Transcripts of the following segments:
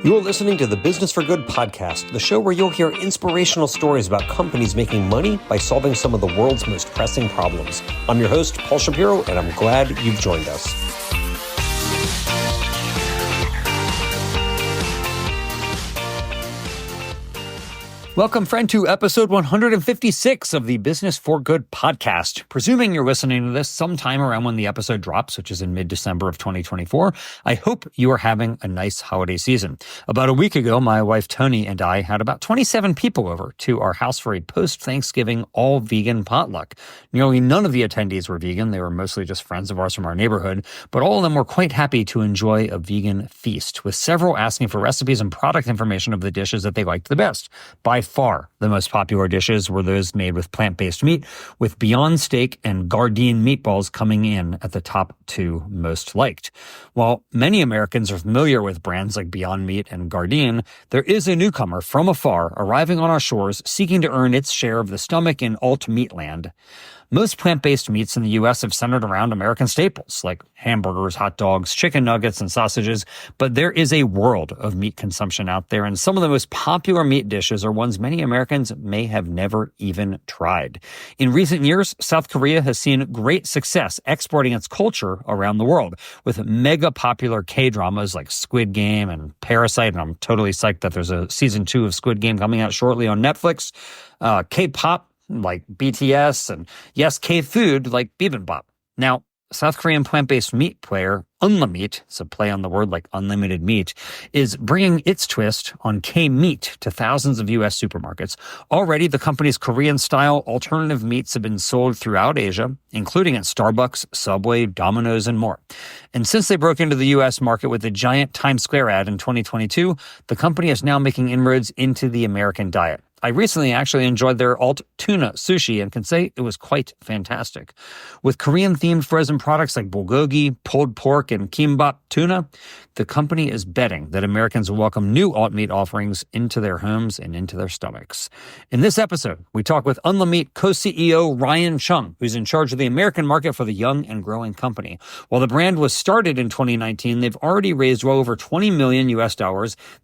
You're listening to the Business for Good podcast, the show where you'll hear inspirational stories about companies making money by solving some of the world's most pressing problems. I'm your host, Paul Shapiro, and I'm glad you've joined us. Welcome, friend, to episode 156 of the Business for Good podcast. Presuming you're listening to this sometime around when the episode drops, which is in mid-December of 2024, I hope you are having a nice holiday season. About a week ago, my wife Tony and I had about 27 people over to our house for a post-Thanksgiving all-vegan potluck. Nearly none of the attendees were vegan. They were mostly just friends of ours from our neighborhood, but all of them were quite happy to enjoy a vegan feast, with several asking for recipes and product information of the dishes that they liked the best. By far, the most popular dishes were those made with plant-based meat, with Beyond Steak and Gardein meatballs coming in at the top two most liked. While many Americans are familiar with brands like Beyond Meat and Gardein, there is a newcomer from afar arriving on our shores seeking to earn its share of the stomach in alt-meat land. Most plant-based meats in the U.S. have centered around American staples like hamburgers, hot dogs, chicken nuggets, and sausages, but there is a world of meat consumption out there, and some of the most popular meat dishes are ones many Americans may have never even tried. In recent years, South Korea has seen great success exporting its culture around the world, with mega popular K-dramas like Squid Game and Parasite, and I'm totally psyched that there's a season 2 of Squid Game coming out shortly on Netflix, K-pop, like BTS, and yes, K-food like bibimbap. Now, South Korean plant-based meat player UNLIMEAT, it's a play on the word like unlimited meat, is bringing its twist on K-meat to thousands of U.S. supermarkets. Already, the company's Korean-style alternative meats have been sold throughout Asia, including at Starbucks, Subway, Domino's, and more. And since they broke into the U.S. market with a giant Times Square ad in 2022, the company is now making inroads into the American diet. I recently actually enjoyed their alt tuna sushi and can say it was quite fantastic. With Korean-themed frozen products like bulgogi, pulled pork, and kimbap tuna, the company is betting that Americans will welcome new alt meat offerings into their homes and into their stomachs. In this episode, we talk with UNLIMEAT co-CEO Ryan Chung, who's in charge of the American market for the young and growing company. While the brand was started in 2019, they've already raised well over $20 million US.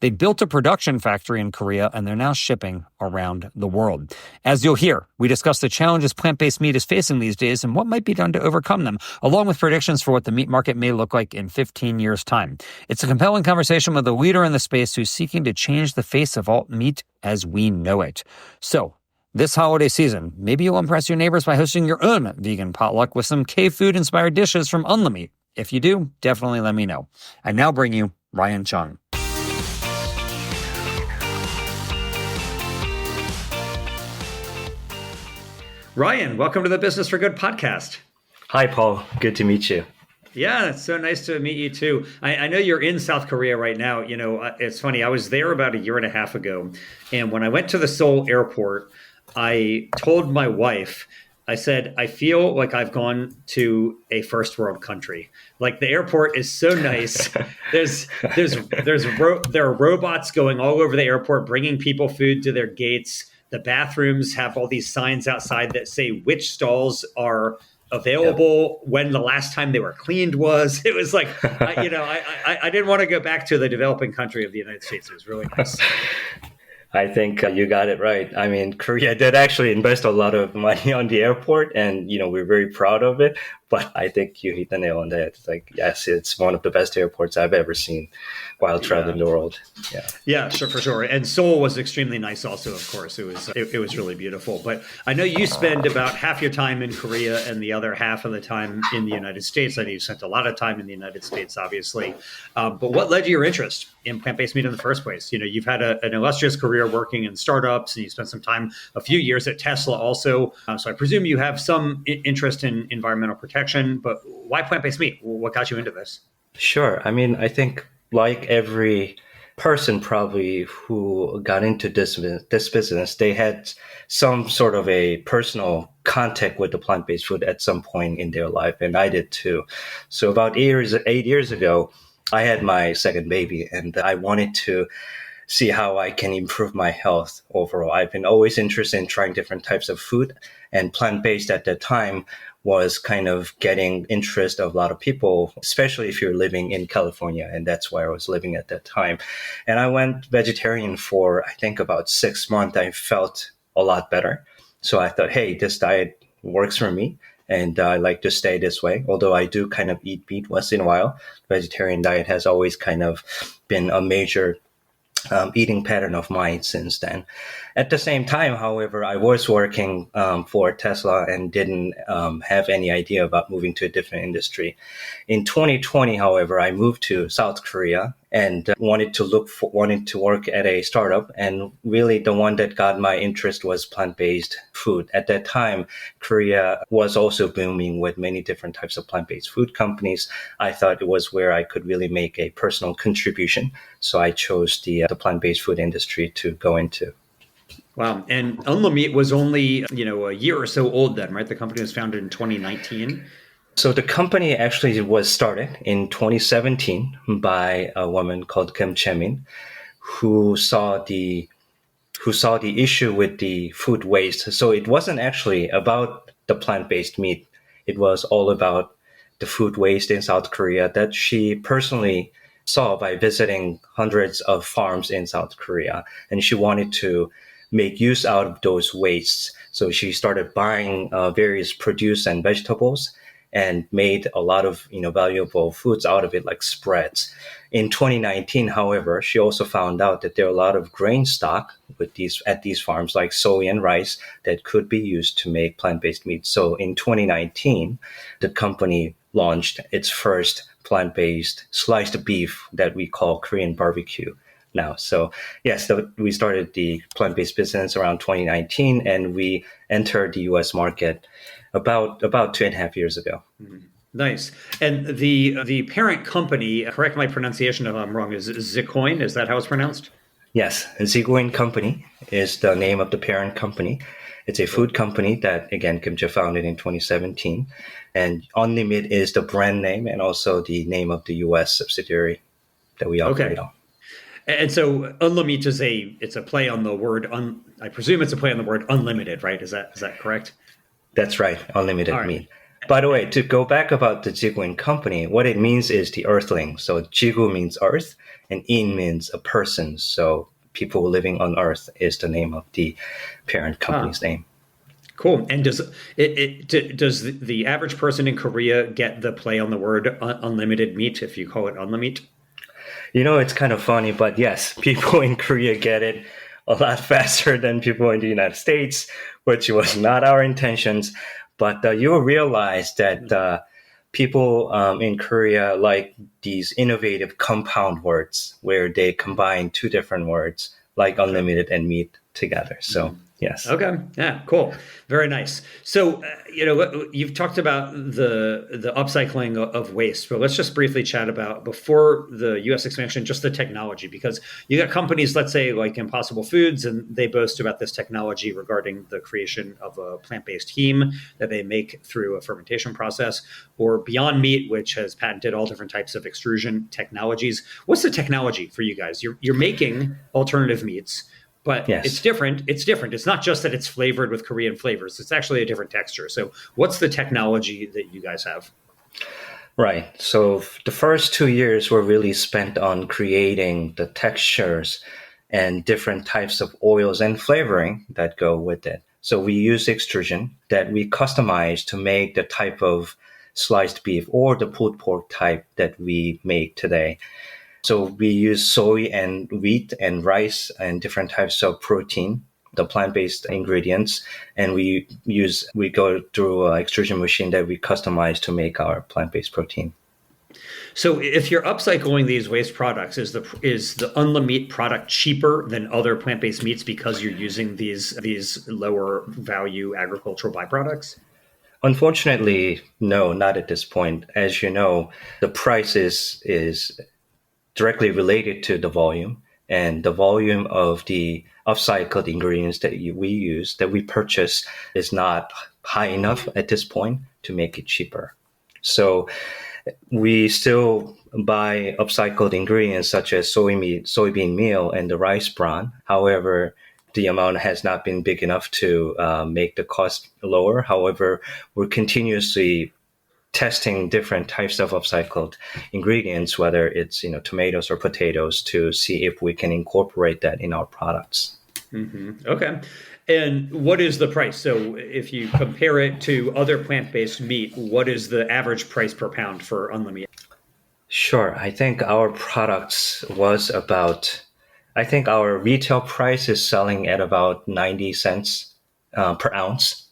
They built a production factory in Korea, and they're now shipping around the world. As you'll hear, we discuss the challenges plant-based meat is facing these days and what might be done to overcome them, along with predictions for what the meat market may look like in 15 years' time. It's a compelling conversation with a leader in the space who's seeking to change the face of alt meat as we know it. So, this holiday season, maybe you'll impress your neighbors by hosting your own vegan potluck with some K-food-inspired dishes from UNLIMEAT. If you do, definitely let me know. I now bring you Ryan Chung. Ryan, welcome to the Business for Good podcast. Hi, Paul. Good to meet you. Yeah, it's so nice to meet you too. I know you're in South Korea right now. You know, it's funny. I was there about a year and a half ago. And when I went to the Seoul airport, I told my wife, I said, I feel like I've gone to a first world country. Like the airport is so nice. There are robots going all over the airport, bringing people food to their gates. The bathrooms have all these signs outside that say which stalls are available, when the last time they were cleaned was. It was like, I didn't want to go back to the developing country of the United States. It was really nice. I think you got it right. I mean, Korea did actually invest a lot of money on the airport, and, we're very proud of it. But I think you hit the nail on the head. It's like, yes, it's one of the best airports I've ever seen while traveling the world. Yeah, sure, for sure. And Seoul was extremely nice also, of course. It was really beautiful. But I know you spend about half your time in Korea and the other half of the time in the United States. I know you spent a lot of time in the United States, obviously. But what led to your interest in plant-based meat in the first place? You've had an illustrious career working in startups, and you spent some time, a few years at Tesla also. So I presume you have some interest in environmental protection. But why plant-based meat? What got you into this? Sure. I mean, I think like every person probably who got into this business, they had some sort of a personal contact with the plant-based food at some point in their life, and I did too. So about 8 years ago, I had my second baby, and I wanted to see how I can improve my health overall. I've been always interested in trying different types of food, and plant-based at that time was kind of getting interest of a lot of people, especially if you're living in California. And that's where I was living at that time. And I went vegetarian for, I think, about 6 months. I felt a lot better. So I thought, hey, this diet works for me. And I like to stay this way. Although I do kind of eat meat once in a while, vegetarian diet has always kind of been a major eating pattern of mine since then. At the same time, however, I was working for Tesla and didn't have any idea about moving to a different industry. In 2020, however, I moved to South Korea and wanted to work at a startup. And really the one that got my interest was plant-based food. At that time, Korea was also booming with many different types of plant-based food companies. I thought it was where I could really make a personal contribution. So I chose the plant-based food industry to go into. Wow. And UNLIMEAT was only, a year or so old then, right? The company was founded in 2019. So the company actually was started in 2017 by a woman called Kim Chae-min, who saw the issue with the food waste. So it wasn't actually about the plant-based meat. It was all about the food waste in South Korea that she personally saw by visiting hundreds of farms in South Korea. And she wanted to make use out of those wastes. So she started buying various produce and vegetables and made a lot of valuable foods out of it, like spreads. In 2019, however, she also found out that there are a lot of grain stock at these farms, like soy and rice, that could be used to make plant-based meat. So in 2019, the company launched its first plant-based sliced beef that we call Korean barbecue now. So yes, we started the plant-based business around 2019, and we entered the US market about 2.5 years ago. Mm-hmm. Nice. And the parent company, correct my pronunciation if I'm wrong, is Zicoin? Is that how it's pronounced? Yes, Zicoin Company is the name of the parent company. It's a food company that, again, Kim Jae founded in 2017. And UNLIMEAT is the brand name and also the name of the US subsidiary that we operate on. And so UNLIMEAT it's a play on the word, I presume it's a play on the word unlimited, right? Is that correct? That's right, unlimited meat. By the way, to go back about the Jigun company, what it means is the earthling. So Jigu means earth and In means a person. So people living on earth is the name of the parent company's name. Cool. And does the average person in Korea get the play on the word unlimited meat if you call it UNLIMEAT? It's kind of funny, but yes, people in Korea get it a lot faster than people in the United States, which was not our intentions. But you will realize that people in Korea like these innovative compound words where they combine two different words like unlimited and meat together. So yes. Okay. Yeah. Cool. Very nice. So, you've talked about the upcycling of waste, but let's just briefly chat about, before the U.S. expansion, just the technology, because you got companies, let's say like Impossible Foods, and they boast about this technology regarding the creation of a plant-based heme that they make through a fermentation process, or Beyond Meat, which has patented all different types of extrusion technologies. What's the technology for you guys? You're making alternative meats. But yes, it's different. It's not just that it's flavored with Korean flavors. It's actually a different texture. So what's the technology that you guys have? Right. So the first 2 years were really spent on creating the textures and different types of oils and flavoring that go with it. So we use extrusion that we customize to make the type of sliced beef or the pulled pork type that we make today. So we use soy and wheat and rice and different types of protein, the plant-based ingredients, and we go through an extrusion machine that we customize to make our plant-based protein. So if you're upcycling these waste products, is the UNLIMEAT product cheaper than other plant-based meats because you're using these lower value agricultural byproducts? Unfortunately, no, not at this point. As you know, the price is directly related to the volume, and the volume of the upcycled ingredients that we purchase is not high enough at this point to make it cheaper. So we still buy upcycled ingredients such as soybean meal and the rice bran. However, the amount has not been big enough to make the cost lower. However, we're continuously testing different types of upcycled ingredients, whether it's tomatoes or potatoes, to see if we can incorporate that in our products. Okay. And what is the price? So if you compare it to other plant-based meat, what is the average price per pound for UNLIMEAT? Sure. I think our products was about, I think our retail price is selling at about 90 cents per ounce.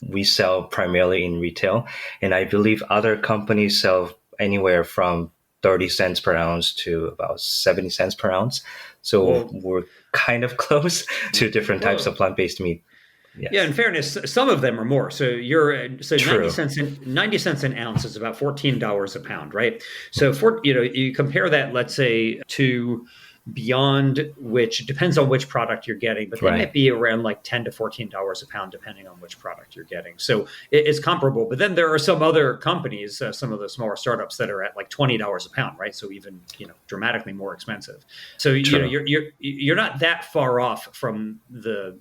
We sell primarily in retail. And I believe other companies sell anywhere from 30 cents per ounce to about 70 cents per ounce. So we're kind of close to different types of plant-based meat. Yes. Yeah, in fairness, some of them are more. So True. 90 cents an ounce is about $14 a pound, right? So you compare that, let's say, to Beyond, which depends on which product you're getting, but they might be around like $10 to $14 a pound, depending on which product you're getting. So it's comparable. But then there are some other companies, some of the smaller startups that are at like $20 a pound, right? So even dramatically more expensive. So you're not that far off from the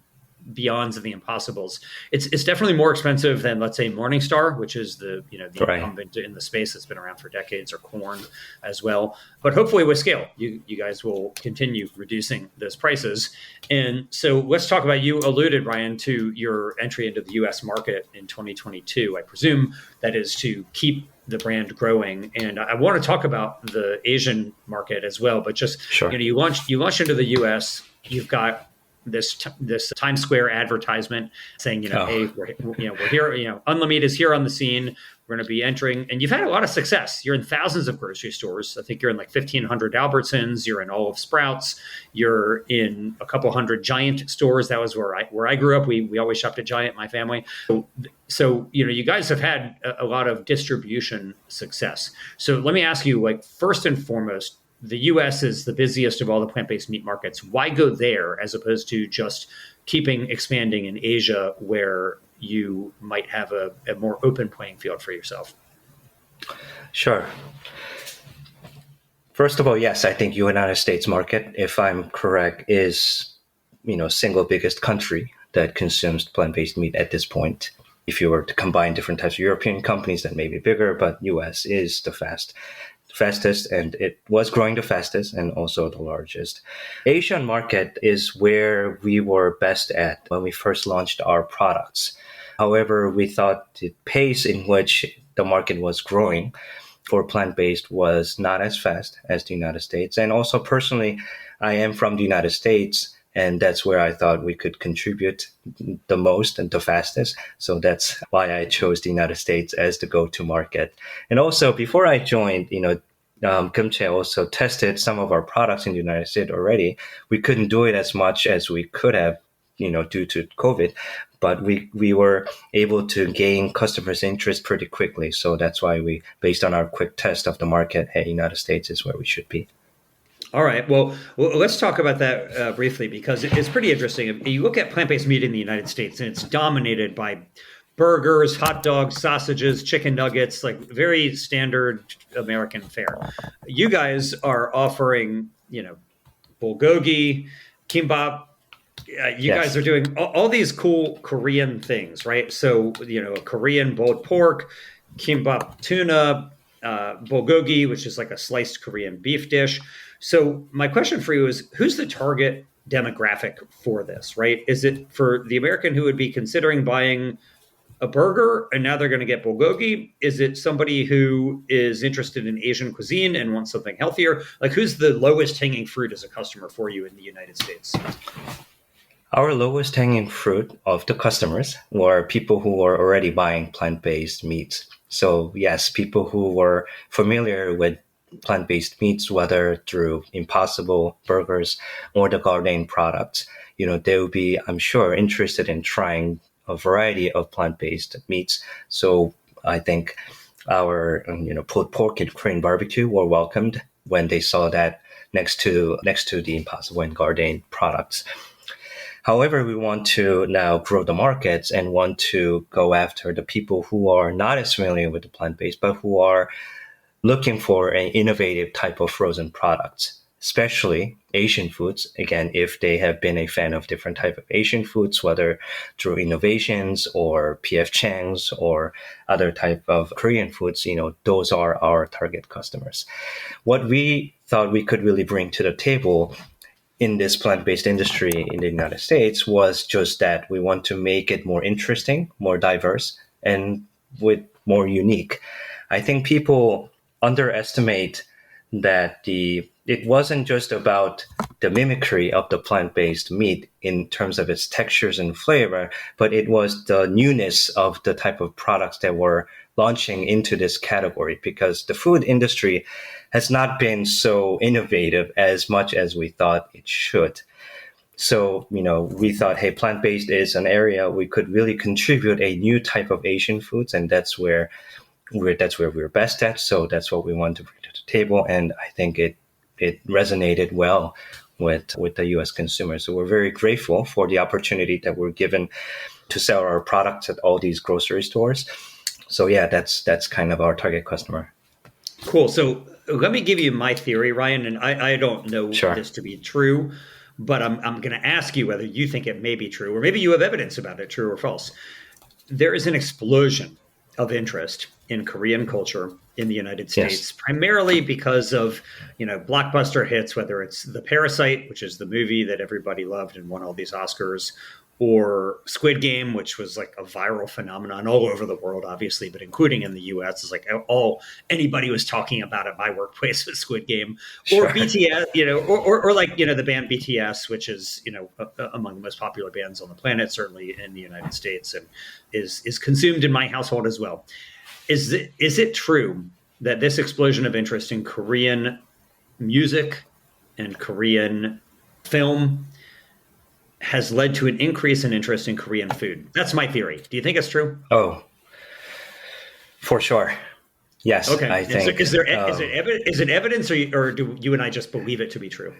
Beyonds and the Impossibles. It's definitely more expensive than, let's say, Morningstar, which is the incumbent in the space that's been around for decades, or Corn as well. But hopefully with scale, you guys will continue reducing those prices. And so let's talk about, you alluded, Ryan, to your entry into the US market in 2022. I presume that is to keep the brand growing. And I want to talk about the Asian market as well, but just, you launched into the US, you've got this Times Square advertisement saying, hey, we're here, UNLIMEAT is here on the scene. We're going to be entering, and you've had a lot of success. You're in thousands of grocery stores. I think you're in like 1,500 Albertsons. You're in all of Sprouts. You're in a couple hundred Giant stores. That was where I grew up. We always shopped at Giant, my family. So you guys have had a lot of distribution success. So let me ask you, like, first and foremost, the U.S. is the busiest of all the plant-based meat markets. Why go there as opposed to just keeping expanding in Asia, where you might have a more open playing field for yourself? Sure. First of all, yes, I think United States market, if I'm correct, is single biggest country that consumes plant-based meat at this point. If you were to combine different types of European companies, that may be bigger, but U.S. is the fastest, and it was growing the fastest and also the largest. Asian market is where we were best at when we first launched our products. However, we thought the pace in which the market was growing for plant-based was not as fast as the United States. And also personally, I am from the United States, and that's where I thought we could contribute the most and the fastest. So that's why I chose the United States as the go-to market. And also, before I joined, Kimche also tested some of our products in the United States already. We couldn't do it as much as we could have, due to COVID, but we were able to gain customers' interest pretty quickly. So that's why based on our quick test of the market, United States is where we should be. All right. Well, let's talk about that briefly, because it's pretty interesting. You look at plant-based meat in the United States, and it's dominated by burgers, hot dogs, sausages, chicken nuggets, like very standard American fare. You guys are offering, bulgogi, kimbap. You guys are doing all these cool Korean things, right? So, Korean boiled pork, kimbap tuna, bulgogi, which is like a sliced Korean beef dish. So my question for you is, who's the target demographic for this, right? Is it for the American who would be considering buying a burger and now they're going to get bulgogi? Is it somebody who is interested in Asian cuisine and wants something healthier? Like, who's the lowest hanging fruit as a customer for you in the United States? Our lowest hanging fruit of the customers were people who were already buying plant-based meats. So yes, people who were familiar with plant-based meats, whether through Impossible burgers or the Garden products, they will be, I'm sure, interested in trying a variety of plant-based meats. So I think our pulled pork and Korean barbecue were welcomed when they saw that next to the Impossible and Garden products. However, we want to now grow the markets and want to go after the people who are not as familiar with the plant-based, but who are looking for an innovative type of frozen products. especially Asian foods. Again, if they have been a fan of different type of Asian foods, whether through innovations or PF Chang's or other type of Korean foods, those are our target customers. What we thought we could really bring to the table in this plant-based industry in the United States was just that we want to make it more interesting, more diverse, and with more unique. I think people underestimate that it wasn't just about the mimicry of the plant-based meat in terms of its textures and flavor, but it was the newness of the type of products that were launching into this category, because the food industry has not been so innovative as much as we thought it should. So, we thought, hey, plant-based is an area we could really contribute a new type of Asian foods, and that's where we're best at. So that's what we want to bring to the table, and I think it resonated well with the U.S. consumers. So we're very grateful for the opportunity that we're given to sell our products at all these grocery stores. So yeah, that's kind of our target customer. Cool. So let me give you my theory, Ryan, and I don't know this to be true, but I'm going to ask you whether you think it may be true, or maybe you have evidence about it, true or false. There is an explosion of interest in Korean culture in the United States, primarily because of, blockbuster hits, whether it's the Parasite, which is the movie that everybody loved and won all these Oscars, or Squid Game, which was like a viral phenomenon all over the world, obviously, but including in the US. It's like anybody was talking about at my workplace was Squid Game, or BTS, or like, the band BTS, which is, among the most popular bands on the planet, certainly in the United States, and is consumed in my household as well. Is it true that this explosion of interest in Korean music and Korean film has led to an increase in interest in Korean food? That's my theory. Do you think it's true? Oh, for sure. Yes. Okay. I think. Is it evidence, or do you and I just believe it to be true?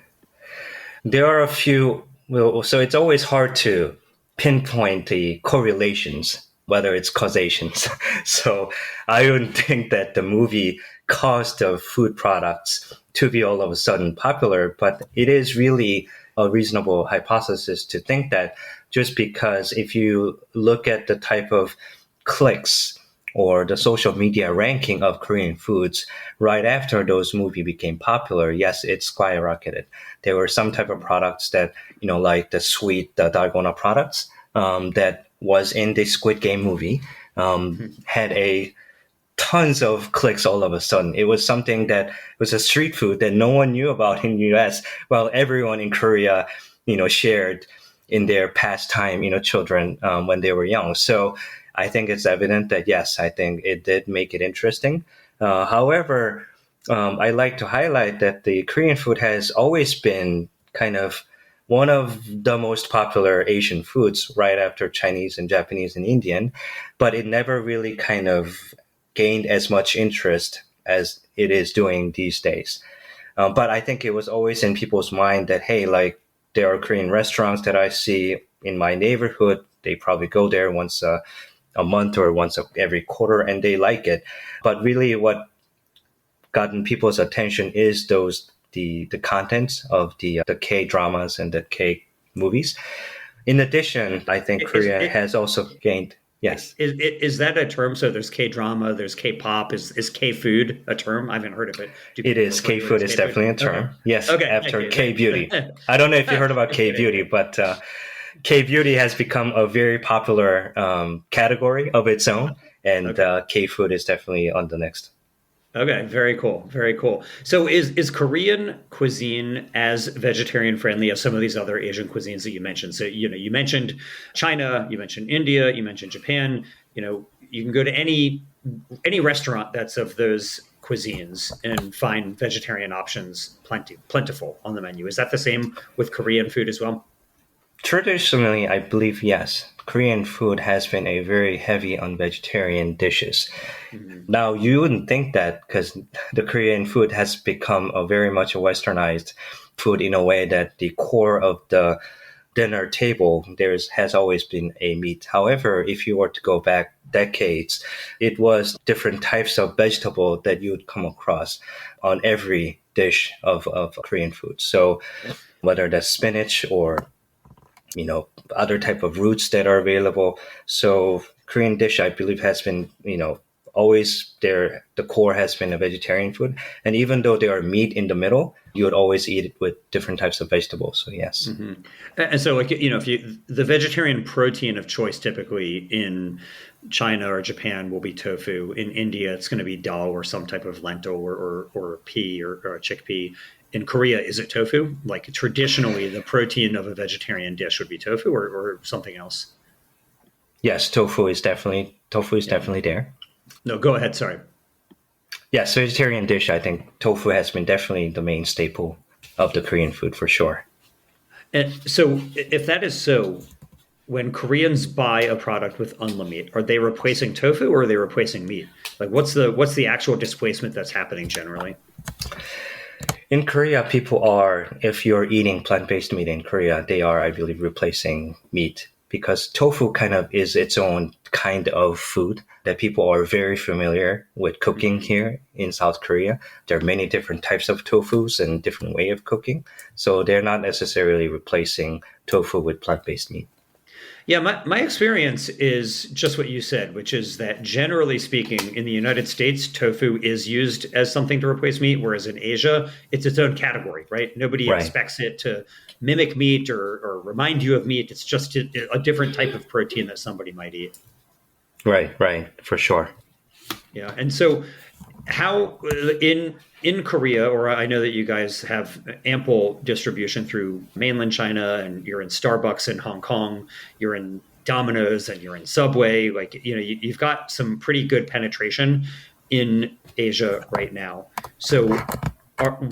There are a few. Well, so it's always hard to pinpoint the correlations, whether it's causations. So I wouldn't think that the movie caused the food products to be all of a sudden popular, but it is really a reasonable hypothesis to think that, just because if you look at the type of clicks or the social media ranking of Korean foods right after those movies became popular, yes, it skyrocketed. There were some type of products that, like the sweet, the dalgona products that was in the Squid Game movie, had tons of clicks all of a sudden. It was something that was a street food that no one knew about in the US, while everyone in Korea, shared in their pastime, children when they were young. So I think it's evident that, yes, I think it did make it interesting. However, I like to highlight that the Korean food has always been kind of one of the most popular Asian foods right after Chinese and Japanese and Indian, but it never really kind of gained as much interest as it is doing these days. But I think it was always in people's mind that, hey, like, there are Korean restaurants that I see in my neighborhood. They probably go there once a month or once every quarter, and they like it. But really what gotten people's attention is the contents of the K-dramas and the K-movies. In addition, I think Korea has also gained... Yes. Is that a term? So there's K-drama, there's K-pop. Is K-food a term? I haven't heard of it. It is. K-food is definitely a term. Okay. Yes, okay. After K-beauty. I don't know if you heard about K-beauty, but K-beauty has become a very popular category of its own, and K-food is definitely on the next. Okay, very cool, very cool. So is Korean cuisine as vegetarian friendly as some of these other Asian cuisines that you mentioned? So, you mentioned China, you mentioned India, you mentioned Japan. You can go to any restaurant that's of those cuisines and find vegetarian options plentiful on the menu. Is that the same with Korean food as well? Traditionally, I believe yes. Korean food has been a very heavy on vegetarian dishes. Mm-hmm. Now, you wouldn't think that, because the Korean food has become very much a westernized food in a way that the core of the dinner table, has always been a meat. However, if you were to go back decades, it was different types of vegetable that you would come across on every dish of Korean food. So whether that's spinach or other type of roots that are available. So Korean dish, I believe, has been, always there. The core has been a vegetarian food. And even though there are meat in the middle, you would always eat it with different types of vegetables. So yes. Mm-hmm. And so the vegetarian protein of choice typically in China or Japan will be tofu. In India, it's going to be dal or some type of lentil or pea or a chickpea. In Korea, is it tofu? Like traditionally, the protein of a vegetarian dish would be tofu or something else. Yes, tofu is definitely there. No, go ahead. Sorry. Yes, vegetarian dish. I think tofu has been definitely the main staple of the Korean food for sure. And so, if that is so, when Koreans buy a product with UNLIMEAT, are they replacing tofu or are they replacing meat? Like, what's the actual displacement that's happening generally? In Korea, if you're eating plant-based meat in Korea, they are, I believe, replacing meat because tofu kind of is its own kind of food that people are very familiar with cooking here in South Korea. There are many different types of tofus and different way of cooking. So they're not necessarily replacing tofu with plant-based meat. Yeah, my experience is just what you said, which is that generally speaking, in the United States, tofu is used as something to replace meat, whereas in Asia, it's its own category, right? Nobody expects it to mimic meat or remind you of meat. It's just a different type of protein that somebody might eat. Right, for sure. Yeah, and so how in Korea, or I know that you guys have ample distribution through mainland China, and you're in Starbucks in Hong Kong, you're in Domino's, and you're in Subway. Like you've got some pretty good penetration in Asia right now. So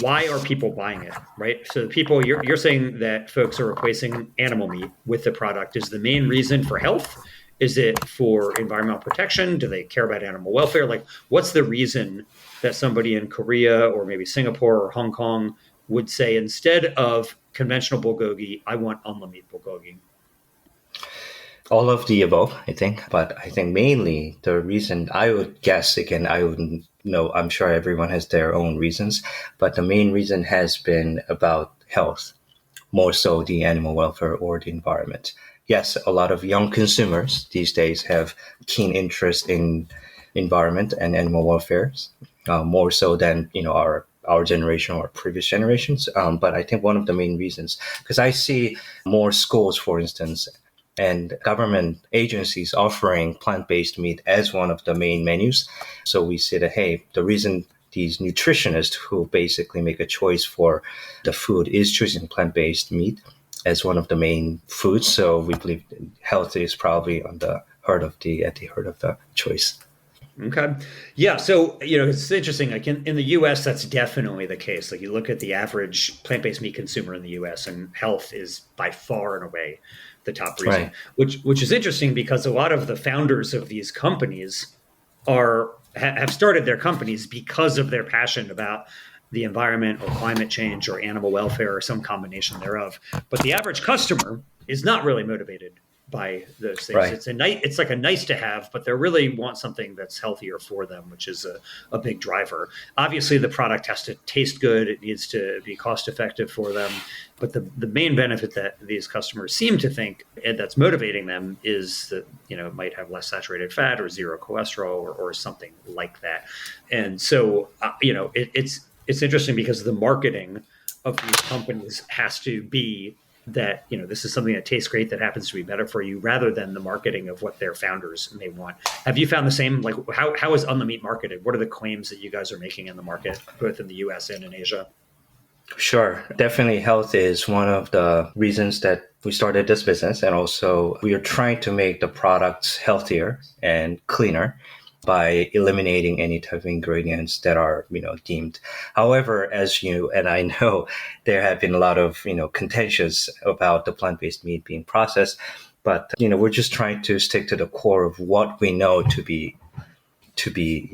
why are people buying it, right? So people, you're saying that folks are replacing animal meat with the product. Is the main reason for health? Is it for environmental protection? Do they care about animal welfare? Like, what's the reason that somebody in Korea or maybe Singapore or Hong Kong would say, instead of conventional bulgogi, I want UNLIMEAT bulgogi? All of the above, I think. But I think mainly the reason, I would guess, again, I wouldn't know, I'm sure everyone has their own reasons, but the main reason has been about health, more so the animal welfare or the environment. Yes, a lot of young consumers these days have keen interest in environment and animal welfare, more so than our generation or previous generations. But I think one of the main reasons, because I see more schools, for instance, and government agencies offering plant-based meat as one of the main menus. So we say that, hey, the reason these nutritionists who basically make a choice for the food is choosing plant-based meat as one of the main foods. So we believe health is probably at the heart of the choice. Okay. Yeah. So, it's interesting. Like in the US, that's definitely the case. Like you look at the average plant-based meat consumer in the US, and health is by far and away the top reason, which is interesting because a lot of the founders of these companies have started their companies because of their passion about the environment or climate change or animal welfare or some combination thereof. But the average customer is not really motivated by those things. Right. It's like a nice to have, but they really want something that's healthier for them, which is a big driver. Obviously, the product has to taste good. It needs to be cost effective for them. But the main benefit that these customers seem to think and that's motivating them is that, it might have less saturated fat or zero cholesterol or something like that. And so, it's interesting because the marketing of these companies has to be that, this is something that tastes great, that happens to be better for you, rather than the marketing of what their founders may want. Have you found the same? Like, how is UNLIMEAT marketed? What are the claims that you guys are making in the market, both in the US and in Asia? Sure. Definitely health is one of the reasons that we started this business. And also we are trying to make the products healthier and cleaner by eliminating any type of ingredients that are, deemed. However, as you and I know, there have been a lot of, contentions about the plant-based meat being processed. But, we're just trying to stick to the core of what we know to be,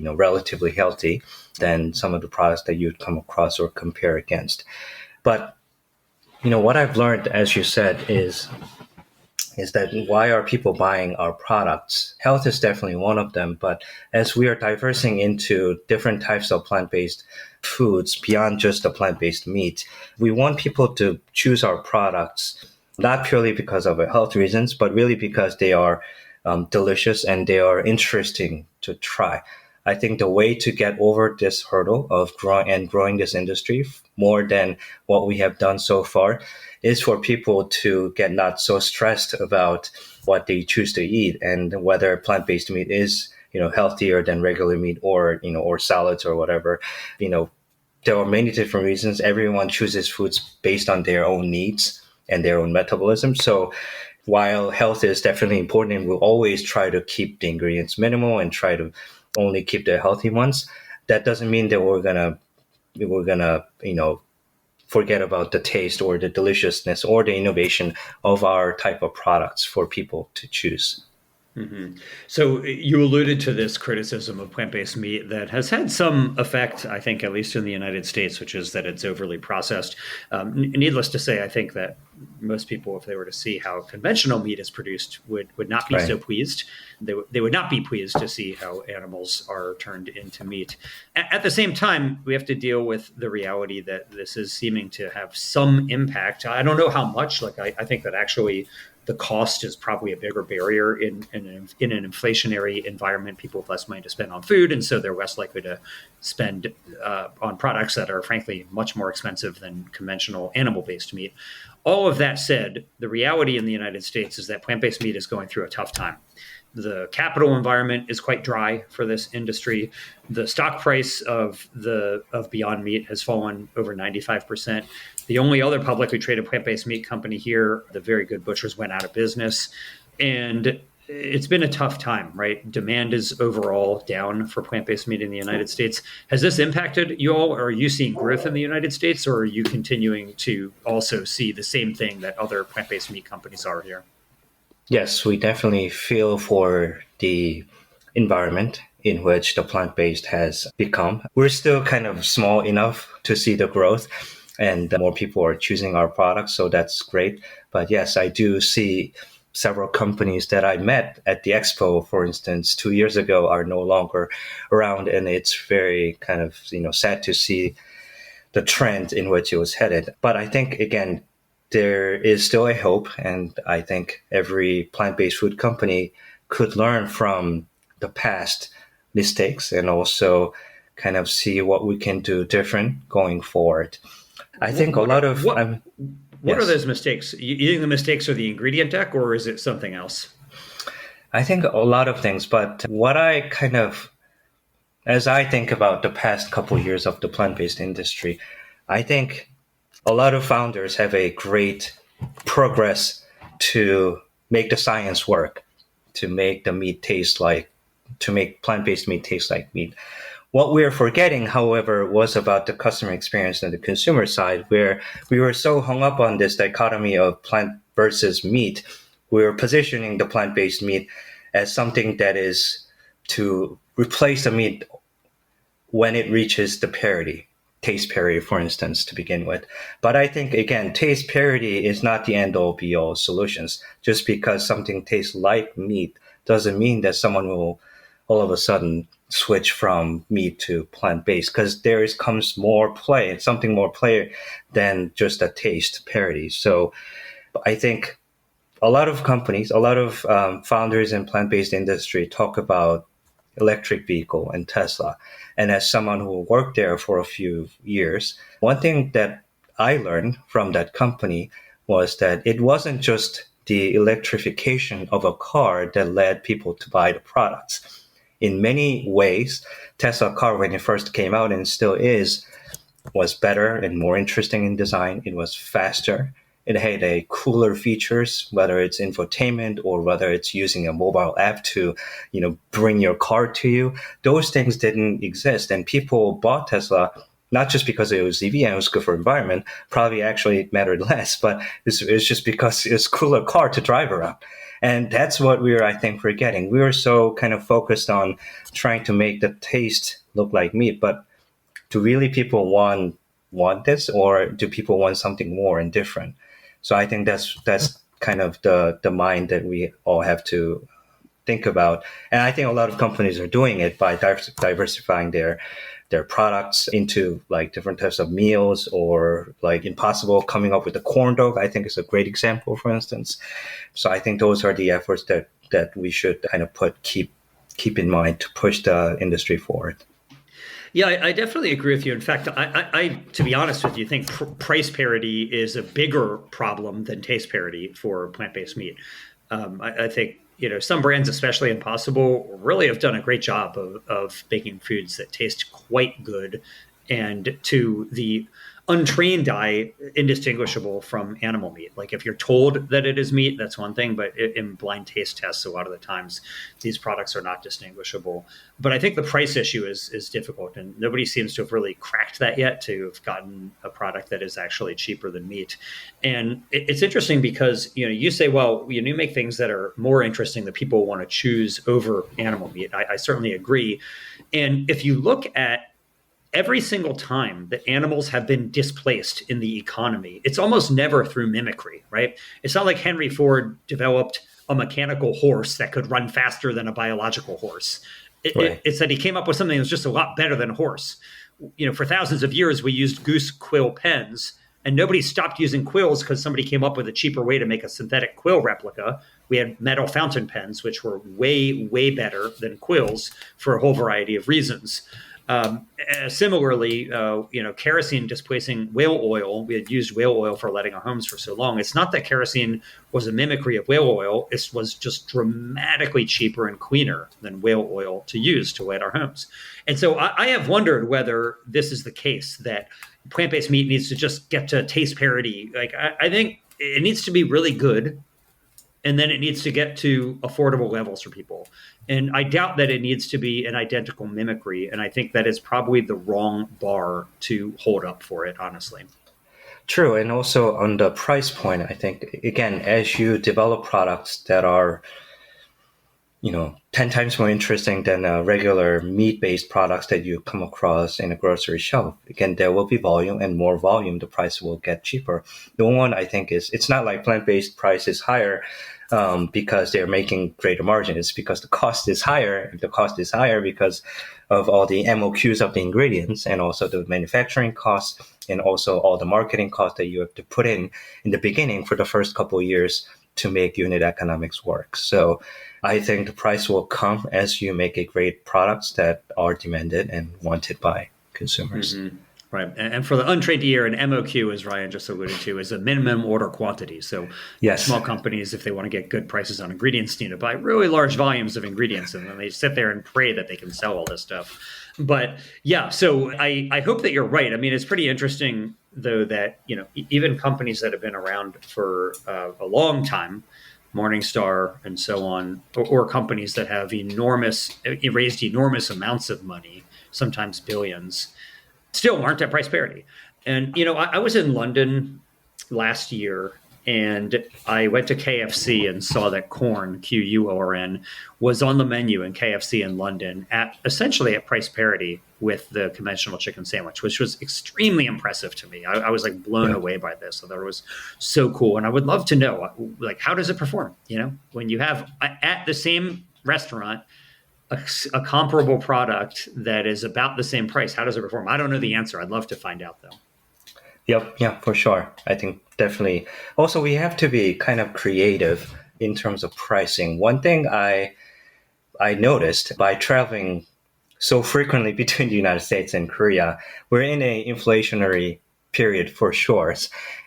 relatively healthy than some of the products that you'd come across or compare against. But, what I've learned, as you said, is is that why are people buying our products? Health is definitely one of them, but as we are diversing into different types of plant-based foods beyond just the plant-based meat, we want people to choose our products not purely because of health reasons, but really because they are delicious and they are interesting to try. I think the way to get over this hurdle of growing this industry more than what we have done so far is for people to get not so stressed about what they choose to eat and whether plant-based meat is, healthier than regular meat or, or salads or whatever. There are many different reasons. Everyone chooses foods based on their own needs and their own metabolism. So while health is definitely important and we'll always try to keep the ingredients minimal and try to only keep the healthy ones, that doesn't mean that we're gonna forget about the taste or the deliciousness or the innovation of our type of products for people to choose. Mm-hmm. So you alluded to this criticism of plant-based meat that has had some effect, I think, at least in the United States, which is that it's overly processed. Needless to say, I think that most people, if they were to see how conventional meat is produced, would not be so pleased. They would not be pleased to see how animals are turned into meat. At the same time, we have to deal with the reality that this is seeming to have some impact. I don't know how much. I think that actually the cost is probably a bigger barrier in an inflationary environment. People have less money to spend on food, and so they're less likely to spend on products that are, frankly, much more expensive than conventional animal-based meat. All of that said, the reality in the United States is that plant-based meat is going through a tough time. The capital environment is quite dry for this industry. The stock price of Beyond Meat has fallen over 95%. The only other publicly traded plant-based meat company here, the Very Good Butchers, went out of business. And it's been a tough time, right? Demand is overall down for plant-based meat in the United States. Has this impacted you all? Or are you seeing growth in the United States? Or are you continuing to also see the same thing that other plant-based meat companies are here? Yes, we definitely feel for the environment in which the plant-based has become. We're still kind of small enough to see the growth and more people are choosing our products. So that's great. But yes, I do see several companies that I met at the expo, for instance, 2 years ago are no longer around. And it's very kind of, sad to see the trend in which it was headed. But I think, again, there is still a hope. And I think every plant-based food company could learn from the past mistakes and also kind of see what we can do different going forward. I think a lot of... What are those mistakes? You think the mistakes are the ingredient deck or is it something else? I think a lot of things. But what as I think about the past couple of years of the plant-based industry, I think a lot of founders have a great progress to make the science work, to make plant-based meat taste like meat. What we're forgetting, however, was about the customer experience and the consumer side, where we were so hung up on this dichotomy of plant versus meat. We were positioning the plant-based meat as something that is to replace the meat when it reaches the taste parity, for instance, to begin with. But I think, again, taste parity is not the end-all be-all solutions. Just because something tastes like meat doesn't mean that someone will all of a sudden switch from meat to plant-based, because there comes something more play than just a taste parity. So I think a lot of companies, a lot of founders in plant-based industry talk about electric vehicle and Tesla. And as someone who worked there for a few years, one thing that I learned from that company was that it wasn't just the electrification of a car that led people to buy the products. In many ways, Tesla car, when it first came out and still is, was better and more interesting in design. It was faster. It had a cooler features, whether it's infotainment or whether it's using a mobile app to, bring your car to you. Those things didn't exist. And people bought Tesla not just because it was EV and it was good for environment, probably actually mattered less, but it's just because it's a cooler car to drive around. And that's what we were, I think, forgetting. We were so kind of focused on trying to make the taste look like meat, but do really people want this, or do people want something more and different? So I think that's kind of the mind that we all have to think about. And I think a lot of companies are doing it by diversifying their products into like different types of meals, or like Impossible coming up with the corn dog, I think is a great example, for instance. So I think those are the efforts that we should kind of keep in mind to push the industry forward. Yeah, I definitely agree with you. In fact, I to be honest with you, think price parity is a bigger problem than taste parity for plant-based meat. I think some brands, especially Impossible, really have done a great job of making foods that taste quite good, and to the untrained eye, indistinguishable from animal meat. Like if you're told that it is meat, that's one thing, but in blind taste tests, a lot of the times these products are not distinguishable. But I think the price issue is difficult, and nobody seems to have really cracked that yet, to have gotten a product that is actually cheaper than meat. And it's interesting because you say, well, you make things that are more interesting that people want to choose over animal meat. I certainly agree. And if you look at every single time that animals have been displaced in the economy, it's almost never through mimicry, right? It's not like Henry Ford developed a mechanical horse that could run faster than a biological horse. It's that he came up with something that was just a lot better than a horse. For thousands of years, we used goose quill pens, and nobody stopped using quills because somebody came up with a cheaper way to make a synthetic quill replica. We had metal fountain pens, which were way, way better than quills for a whole variety of reasons. Similarly, kerosene displacing whale oil. We had used whale oil for lighting our homes for so long. It's not that kerosene was a mimicry of whale oil. It was just dramatically cheaper and cleaner than whale oil to use to light our homes. And so I have wondered whether this is the case, that plant-based meat needs to just get to taste parity. Like I think it needs to be really good, and then it needs to get to affordable levels for people. And I doubt that it needs to be an identical mimicry. And I think that is probably the wrong bar to hold up for it, honestly. True. And also on the price point, I think, again, as you develop products that are, 10 times more interesting than regular meat-based products that you come across in a grocery shelf, again, there will be volume, and more volume, the price will get cheaper. The one I think is, it's not like plant-based price is higher because they're making greater margin. It's because the cost is higher. The cost is higher because of all the MOQs of the ingredients, and also the manufacturing costs, and also all the marketing costs that you have to put in the beginning for the first couple of years to make unit economics work. So I think the price will come as you make a great products that are demanded and wanted by consumers. Mm-hmm. Right. And for the untrained ear, an MOQ, as Ryan just alluded to, is a minimum order quantity. So yes, small companies, if they want to get good prices on ingredients, need to buy really large volumes of ingredients, and then they sit there and pray that they can sell all this stuff. But yeah, so I hope that you're right. I mean, it's pretty interesting, though, that even companies that have been around for a long time, Morningstar and so on, or companies that have raised enormous amounts of money, sometimes billions, still aren't at price parity. And, I was in London last year, and I went to KFC and saw that corn, QUORN, was on the menu in KFC in London essentially at price parity with the conventional chicken sandwich, which was extremely impressive to me. I was like blown away by this. I thought it was so cool. And I would love to know, like, how does it perform? When you have at the same restaurant a comparable product that is about the same price, how does it perform? I don't know the answer. I'd love to find out, though. Yep. Yeah, for sure. I think definitely. Also, we have to be kind of creative in terms of pricing. One thing I noticed by traveling so frequently between the United States and Korea, we're in an inflationary period for sure.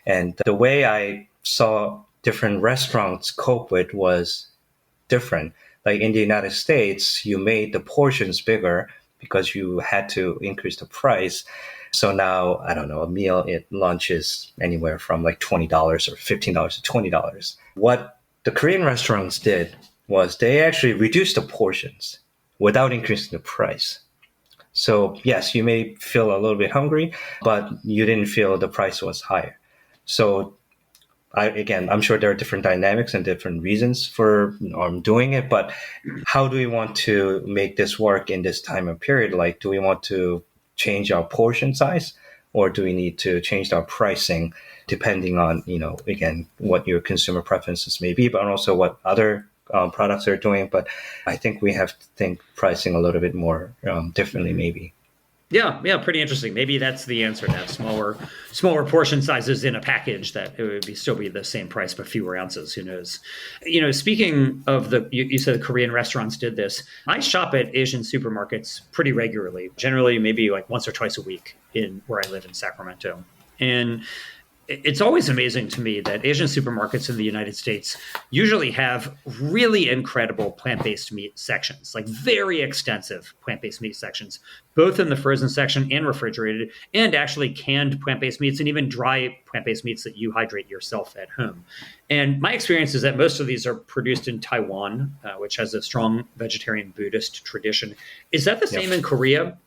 And the way I saw different restaurants cope with was different. Like in the United States, you made the portions bigger because you had to increase the price. So now, I don't know, a meal at lunch is anywhere from like $20 or $15 to $20. What the Korean restaurants did was they actually reduced the portions without increasing the price. So yes, you may feel a little bit hungry, but you didn't feel the price was higher. So I'm sure there are different dynamics and different reasons for doing it, but how do we want to make this work in this time of period? Like, do we want to change our portion size, or do we need to change our pricing depending on, again, what your consumer preferences may be, but also what other products are doing. But I think we have to think pricing a little bit more differently, maybe. Yeah, pretty interesting. Maybe that's the answer, to have smaller portion sizes in a package, that it would still be the same price but fewer ounces. Who knows? Speaking of you said the Korean restaurants did this. I shop at Asian supermarkets pretty regularly, generally maybe like once or twice a week in where I live in Sacramento. And it's always amazing to me that Asian supermarkets in the United States usually have really incredible plant-based meat sections, like very extensive plant-based meat sections, both in the frozen section and refrigerated, and actually canned plant-based meats and even dry plant-based meats that you hydrate yourself at home. And my experience is that most of these are produced in Taiwan, which has a strong vegetarian Buddhist tradition. Is that the same in Korea?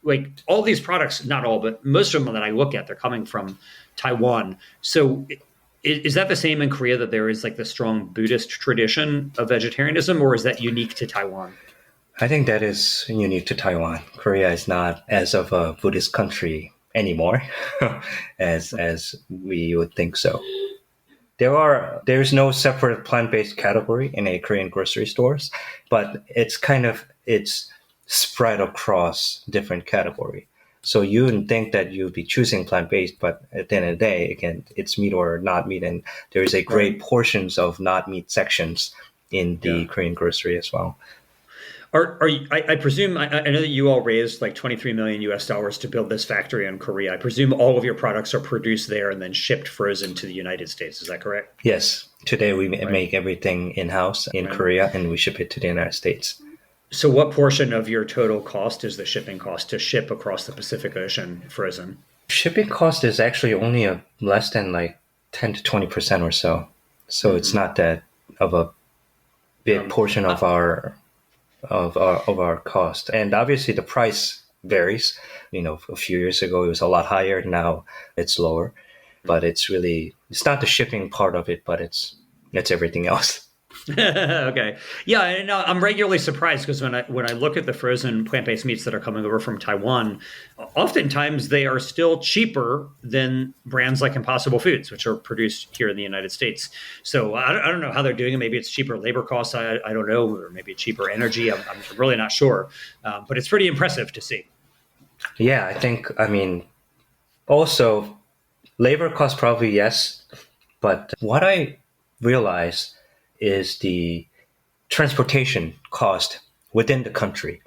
Like all these products, not all, but most of them that I look at, they're coming from Taiwan. So is that the same in Korea, that there is like the strong Buddhist tradition of vegetarianism, or is that unique to Taiwan? I think that is unique to Taiwan. Korea is not as of a Buddhist country anymore as we would think so. There's no separate plant-based category in a Korean grocery stores, but it's spread across different category. So you wouldn't think that you'd be choosing plant-based, but at the end of the day, again, it's meat or not meat. And there is a great portions of not meat sections in the Korean grocery as well. I presume, I know that you all raised like $23 million US to build this factory in Korea. I presume all of your products are produced there and then shipped frozen to the United States. Is that correct? Yes. Today we make everything in-house in Korea, and we ship it to the United States. So what portion of your total cost is the shipping cost to ship across the Pacific Ocean frozen? Shipping cost is actually only less than like 10 to 20% or so. So it's not that of a big portion of our cost. And obviously the price varies. A few years ago it was a lot higher. Now it's lower. But it's not the shipping part of it, but it's everything else. Okay. Yeah, and I'm regularly surprised because when I look at the frozen plant-based meats that are coming over from Taiwan, oftentimes they are still cheaper than brands like Impossible Foods, which are produced here in the United States. So I don't know how they're doing it. Maybe it's cheaper labor costs. I don't know, or maybe cheaper energy. I'm really not sure. But it's pretty impressive to see. Yeah, also labor costs probably, yes. But what I realized is the transportation cost within the country.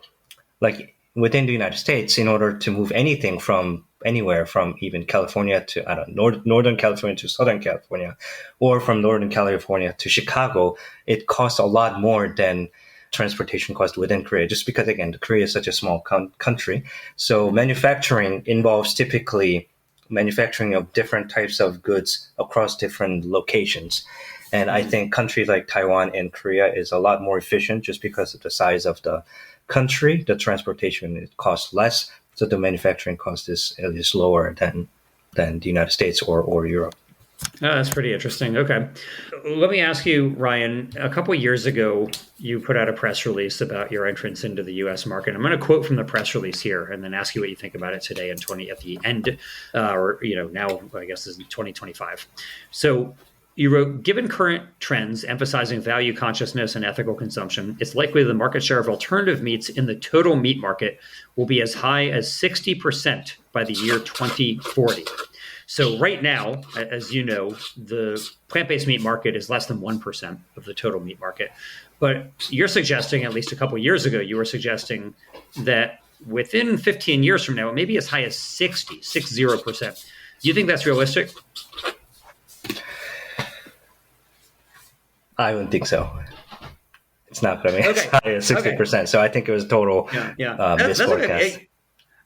Like within the United States, in order to move anything from anywhere, from even California to Northern California to Southern California, or from Northern California to Chicago, it costs a lot more than transportation cost within Korea, just because, again, Korea is such a small country. So manufacturing involves typically manufacturing of different types of goods across different locations. And I think countries like Taiwan and Korea is a lot more efficient just because of the size of the country. The transportation costs less, so the manufacturing cost is lower than the United States or Europe. Oh, that's pretty interesting. Okay. Let me ask you, Ryan, a couple of years ago, you put out a press release about your entrance into the U.S. market. I'm going to quote from the press release here and then ask you what you think about it today at the end, now I guess is 2025. So you wrote, given current trends emphasizing value consciousness and ethical consumption, it's likely the market share of alternative meats in the total meat market will be as high as 60% by the year 2040. So right now, as you know, the plant-based meat market is less than 1% of the total meat market. But you're suggesting, at least a couple of years ago, you were suggesting that within 15 years from now, it may be as high as 60%. Do you think that's realistic? I wouldn't think so. It's not going to be as high as 60%. Okay. So I think it was total misforecast. Okay.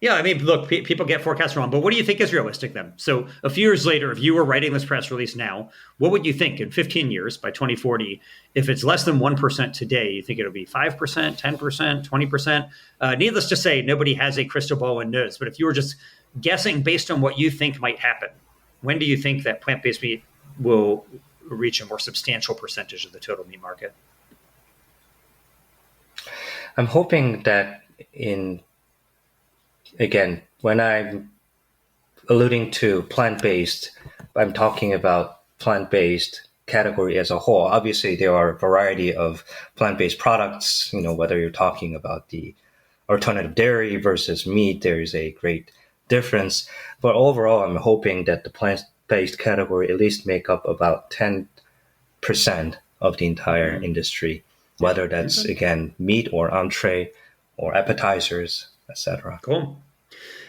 Yeah, I mean, look, people get forecasts wrong, but what do you think is realistic then? So a few years later, if you were writing this press release now, what would you think in 15 years by 2040? If it's less than 1% today, you think it'll be 5%, 10%, 20%? Needless to say, nobody has a crystal ball and knows. But if you were just guessing based on what you think might happen, when do you think that plant-based meat will reach a more substantial percentage of the total meat market? I'm hoping that when I'm alluding to plant-based, I'm talking about plant-based category as a whole. Obviously, there are a variety of plant-based products, whether you're talking about the alternative dairy versus meat, there is a great difference. But overall, I'm hoping that the plant-based category at least make up about 10% of the entire industry, whether that's, again, meat or entree or appetizers, etc. Cool.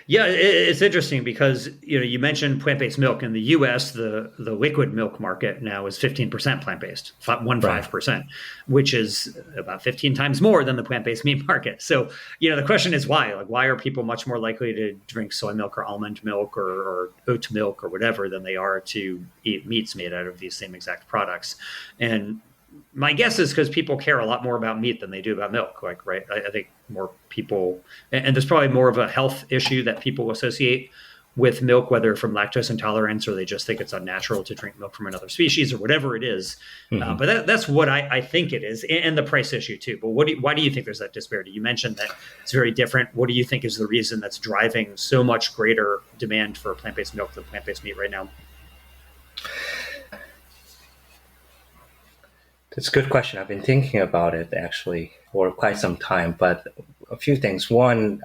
Yeah, it's interesting because you mentioned plant-based milk in the U.S. The liquid milk market now is 15% plant-based, 15%, which is about 15 times more than the plant-based meat market. So the question is why? Like, why are people much more likely to drink soy milk or almond milk or oat milk or whatever than they are to eat meats made out of these same exact products? And my guess is because people care a lot more about meat than they do about milk. Like, right? I think more people, and there's probably more of a health issue that people associate with milk, whether from lactose intolerance or they just think it's unnatural to drink milk from another species or whatever it is. But that's what I think it is, and the price issue too. But why do you think there's that disparity? You mentioned that it's very different. What do you think is the reason that's driving so much greater demand for plant-based milk than plant-based meat right now? That's a good question. I've been thinking about it actually for quite some time, but a few things. One,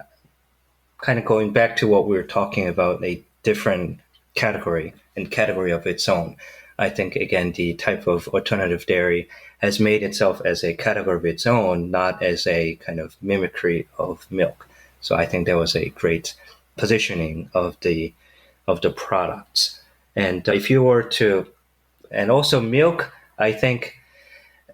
kind of going back to what we were talking about, a different category and category of its own. I think, again, the type of alternative dairy has made itself as a category of its own, not as a kind of mimicry of milk. So I think that was a great positioning of the products. And if you were to, and also milk, I think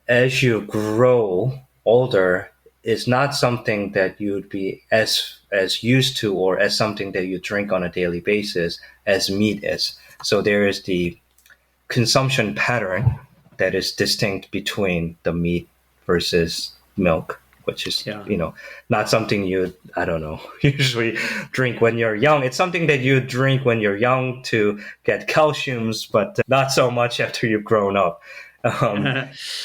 as you grow older, is not something that you'd be as used to or as something that you drink on a daily basis as meat is. So there is the consumption pattern that is distinct between the meat versus milk, which is, not something you, I don't know, usually drink when you're young. It's something that you drink when you're young to get calciums, but not so much after you've grown up.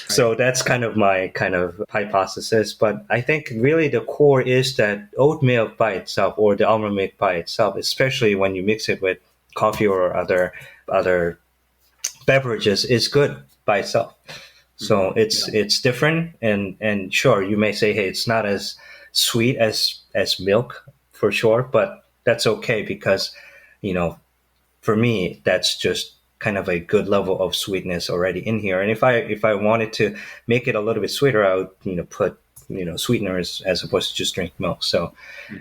So that's kind of my kind of hypothesis. But I think really the core is that oat milk by itself or the almond milk by itself, especially when you mix it with coffee or other beverages, is good by itself. So it's different. And sure, you may say, hey, it's not as sweet as milk for sure, but that's okay because, for me, that's just kind of a good level of sweetness already in here. And if I wanted to make it a little bit sweeter, I would, put, sweeteners as opposed to just drink milk. So,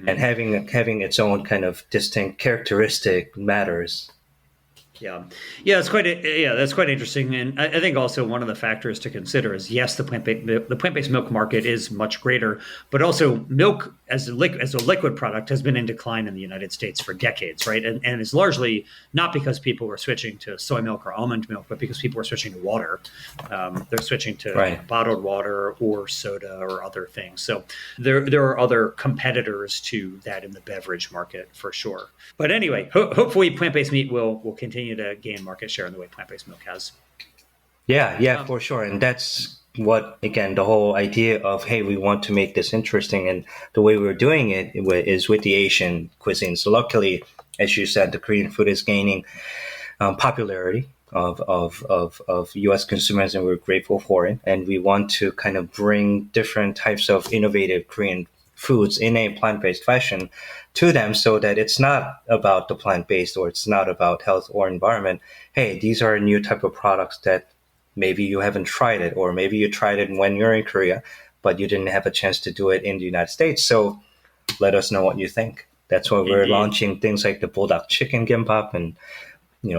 and having its own kind of distinct characteristic matters. That's quite interesting, and I think also one of the factors to consider is yes, the plant-based milk market is much greater, but also milk as a liquid product has been in decline in the United States for decades, right? And it's largely not because people are switching to soy milk or almond milk, but because people are switching to water. They're switching to bottled water or soda or other things. So there are other competitors to that in the beverage market for sure. But anyway, hopefully plant-based meat will continue to gain market share in the way plant-based milk has. Yeah, for sure. And that's what, again, the whole idea of, hey, we want to make this interesting. And the way we're doing it is with the Asian cuisine. So luckily, as you said, the Korean food is gaining popularity of U.S. consumers, and we're grateful for it. And we want to kind of bring different types of innovative Korean foods in a plant-based fashion to them so that it's not about the plant-based or it's not about health or environment. Hey, these are new type of products that maybe you haven't tried it, or maybe you tried it when you're in Korea, but you didn't have a chance to do it in the United States. So let us know what you think. That's why we're launching things like the bulldog chicken gimbap and,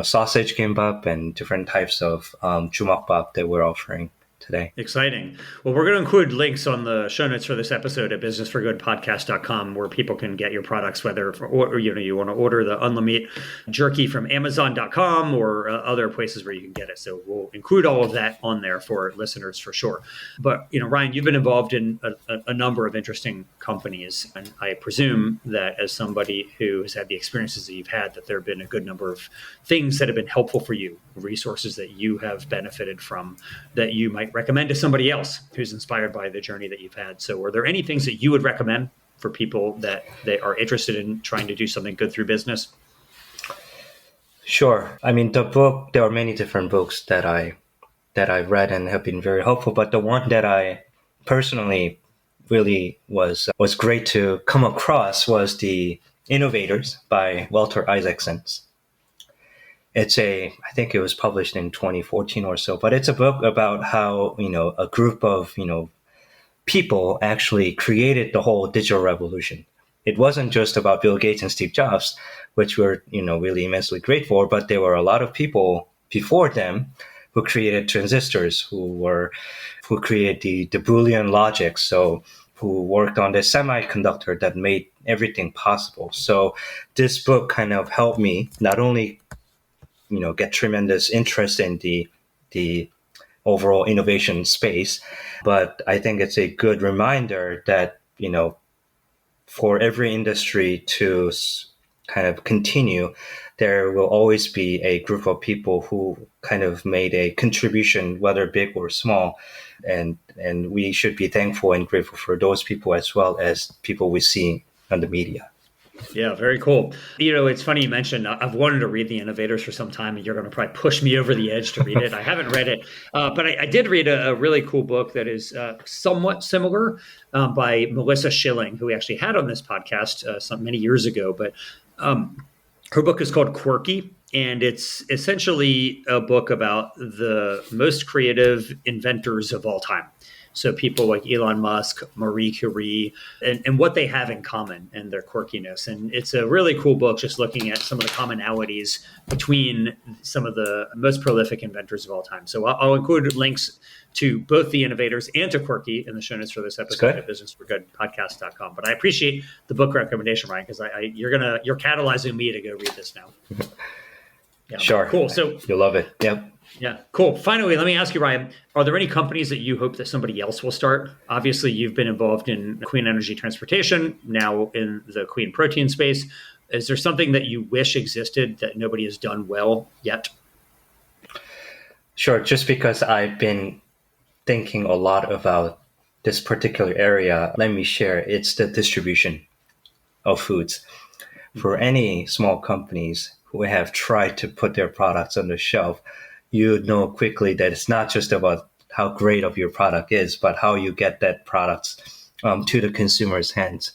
sausage gimbap and different types of jumokbap that we're offering today. Exciting. Well, we're going to include links on the show notes for this episode at businessforgoodpodcast.com where people can get your products, whether you want to order the UNLIMEAT jerky from amazon.com or other places where you can get it. So we'll include all of that on there for listeners for sure. But, Ryan, you've been involved in a number of interesting companies. And I presume that as somebody who has had the experiences that you've had, that there have been a good number of things that have been helpful for you, resources that you have benefited from that you might recommend to somebody else who's inspired by the journey that you've had. So are there any things that you would recommend for people that they are interested in trying to do something good through business? Sure. I mean, the book, there are many different books that I read and have been very helpful, but the one that I personally really was great to come across was The Innovators by Walter Isaacson. I think it was published in 2014 or so, but it's a book about how, a group of, people actually created the whole digital revolution. It wasn't just about Bill Gates and Steve Jobs, which we're, really immensely great for, but there were a lot of people before them who created transistors, who created the Boolean logic, so who worked on the semiconductor that made everything possible. So this book kind of helped me not only, get tremendous interest in the overall innovation space, but I think it's a good reminder that, for every industry to kind of continue, there will always be a group of people who kind of made a contribution, whether big or small. And we should be thankful and grateful for those people as well as people we see on the media. Yeah, very cool. It's funny you mentioned I've wanted to read The Innovators for some time, and you're going to probably push me over the edge to read it. I haven't read it, but I did read a really cool book that is somewhat similar by Melissa Schilling, who we actually had on this podcast many years ago. But her book is called Quirky, and it's essentially a book about the most creative inventors of all time. So people like Elon Musk, Marie Curie, and what they have in common and their quirkiness. And it's a really cool book just looking at some of the commonalities between some of the most prolific inventors of all time. So I'll include links to both The Innovators and to Quirky in the show notes for this episode at businessforgoodpodcast.com. But I appreciate the book recommendation, Ryan, because you're catalyzing me to go read this now. Yeah, sure. Cool. So you'll love it. Yep. Yeah, cool. Finally, let me ask you, Ryan, are there any companies that you hope that somebody else will start? Obviously, you've been involved in clean energy transportation, now in the clean protein space. Is there something that you wish existed that nobody has done well yet? Sure. Just because I've been thinking a lot about this particular area, let me share. It's the distribution of foods. For any small companies who have tried to put their products on the shelf, you know quickly that it's not just about how great of your product is, but how you get that product to the consumer's hands.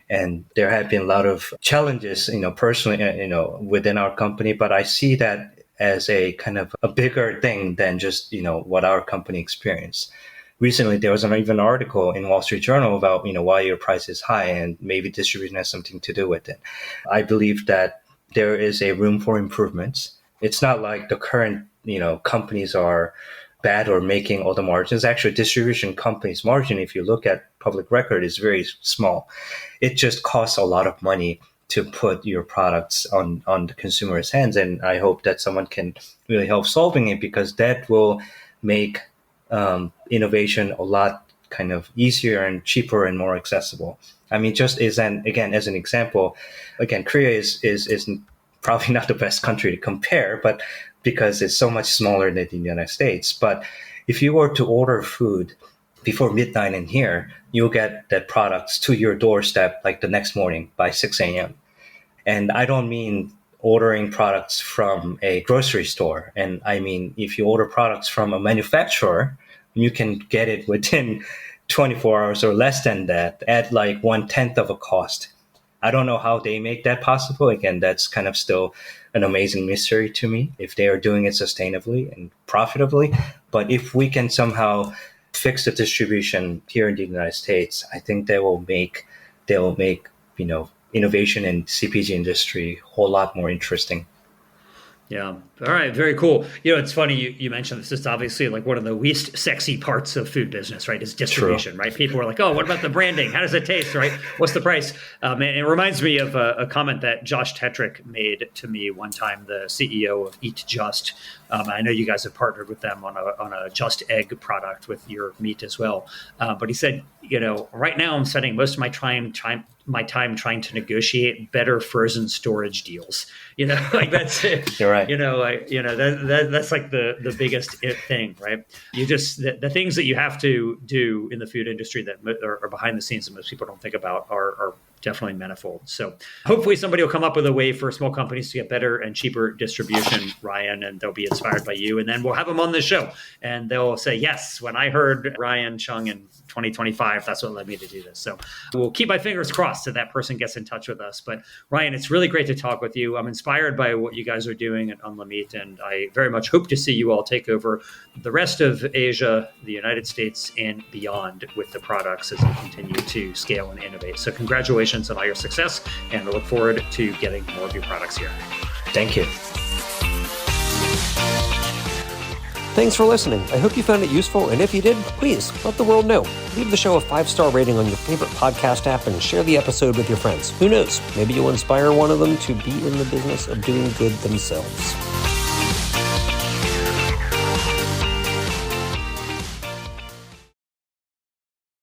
And there have been a lot of challenges, personally, within our company, but I see that as a kind of a bigger thing than just, what our company experienced. Recently, there was even an article in Wall Street Journal about, why your price is high, and maybe distribution has something to do with it. I believe that there is a room for improvements. It's not like the current, companies are bad or making all the margins. Actually, distribution companies' margin, if you look at public record, is very small. It just costs a lot of money to put your products on the consumer's hands. And I hope that someone can really help solving it, because that will make innovation a lot kind of easier and cheaper and more accessible. I mean, just as an example, Korea is probably not the best country to compare, but because it's so much smaller than the United States. But if you were to order food before midnight in here, you'll get that products to your doorstep like the next morning by 6 a.m. And I don't mean ordering products from a grocery store. And I mean, if you order products from a manufacturer, you can get it within 24 hours or less than that at like 1/10 of a cost. I don't know how they make that possible. Again, that's kind of still an amazing mystery to me, if they are doing it sustainably and profitably. But if we can somehow fix the distribution here in the United States, I think they will make innovation in CPG industry a whole lot more interesting. Yeah. All right. Very cool. It's funny you mentioned this is obviously like one of the least sexy parts of food business, right? Is distribution, right? People are like, oh, what about the branding? How does it taste, right? What's the price? And it reminds me of a comment that Josh Tetrick made to me one time, the CEO of Eat Just. I know you guys have partnered with them on a Just Egg product with your meat as well. But he said, right now I'm spending most of my time trying to negotiate better frozen storage deals. Like that's it. You're right. That's like the biggest thing, right? You just the things that you have to do in the food industry that are behind the scenes that most people don't think about are definitely manifold. So hopefully somebody will come up with a way for small companies to get better and cheaper distribution, Ryan, and they'll be inspired by you. And then we'll have them on the show and they'll say, yes, when I heard Ryan Chung in 2025, that's what led me to do this. So we'll keep my fingers crossed that person gets in touch with us. But Ryan, it's really great to talk with you. I'm inspired by what you guys are doing at UNLIMEAT, and I very much hope to see you all take over the rest of Asia, the United States, and beyond with the products as you continue to scale and innovate. So congratulations on all your success, and I look forward to getting more of your products here. Thank you. Thanks for listening. I hope you found it useful, and if you did, please let the world know. Leave the show a 5-star rating on your favorite podcast app and share the episode with your friends. Who knows? Maybe you'll inspire one of them to be in the business of doing good themselves.